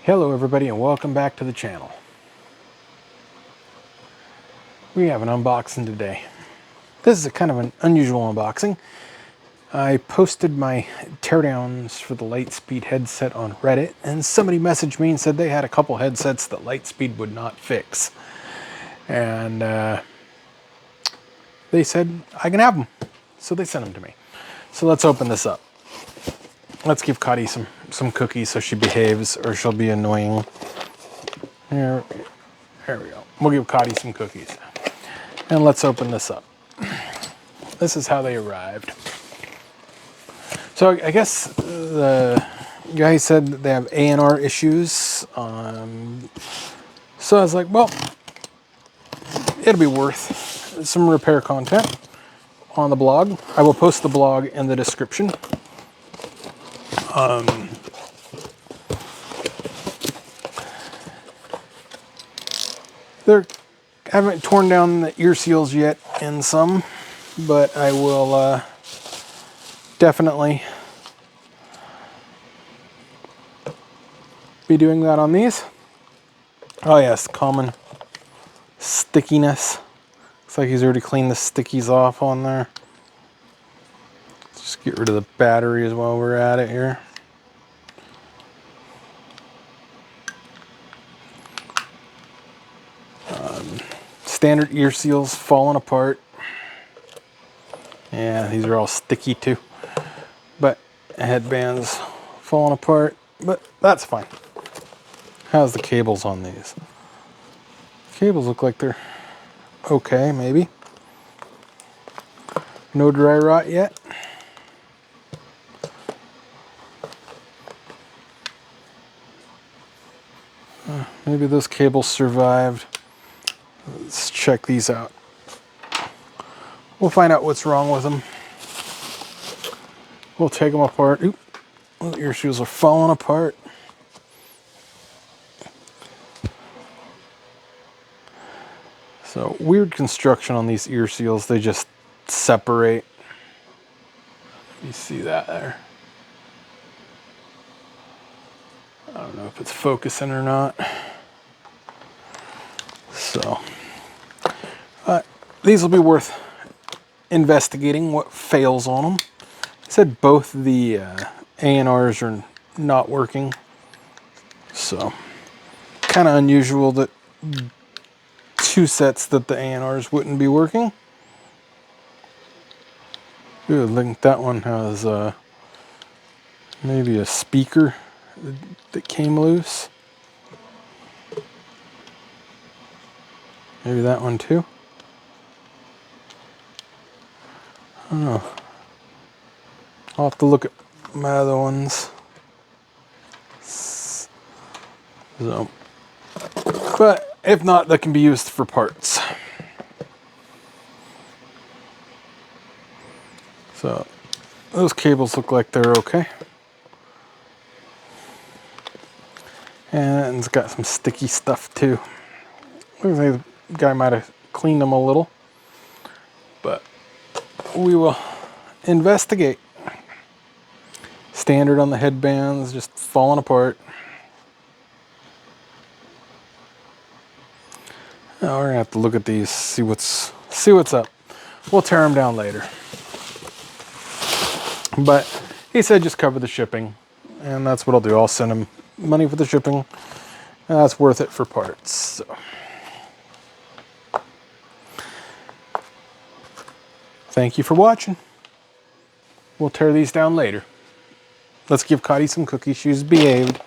Hello everybody and welcome back to the channel. We have an unboxing today. This is a kind of an unusual unboxing. I posted my teardowns for the Lightspeed headset on Reddit, and somebody messaged me and said they had a couple headsets that Lightspeed would not fix. And they said I can have them. So they sent them to me. So let's open this up. Let's give Cotty some cookies so she behaves or she'll be annoying. Here we go. We'll give Cotty some cookies. And let's open this up. This is how they arrived. So I guess the guy said that they have A&R issues. So I was like, well, it'll be worth some repair content on the blog. I will post the blog in the description. They haven't torn down the ear seals yet in some, but I will definitely be doing that on these. Oh yes, common stickiness. Looks like he's already cleaned the stickies off on there. Let's just get rid of the batteries while we're at it here. Standard ear seals falling apart. Yeah, these are all sticky too. But headbands falling apart, but that's fine. How's the cables on these? Cables look like they're okay, maybe. No dry rot yet. Maybe those cables survived. Let's check these out. We'll find out what's wrong with them. We'll take them apart. Oop, the ear seals are falling apart. So weird construction on these ear seals. They just separate. You see that there? I don't know if it's focusing or not. So these will be worth investigating what fails on them. I said both the A&Rs are not working. So kind of unusual that two sets that the A&Rs wouldn't be working. Ooh, I think that one has maybe a speaker that came loose. Maybe that one too. I don't know. I'll have to look at my other ones. So, but if not, that can be used for parts. So those cables look like they're okay. And it's got some sticky stuff too. Looks like the guy might have cleaned them a little. But we will investigate. Standard on the headbands, just falling apart. Now we're gonna have to look at these, see what's up. We'll tear them down later. But he said just cover the shipping, and that's what I'll do. I'll send him money for the shipping, and that's worth it for parts. So. Thank you for watching. We'll tear these down later. Let's give Cotty some cookies. She's behaved.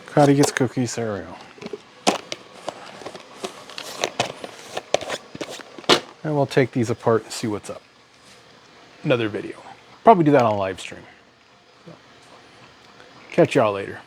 Cotty gets cookies. There we go. And we'll take these apart and see what's up. Another video. Probably do that on a live stream. So, catch y'all later.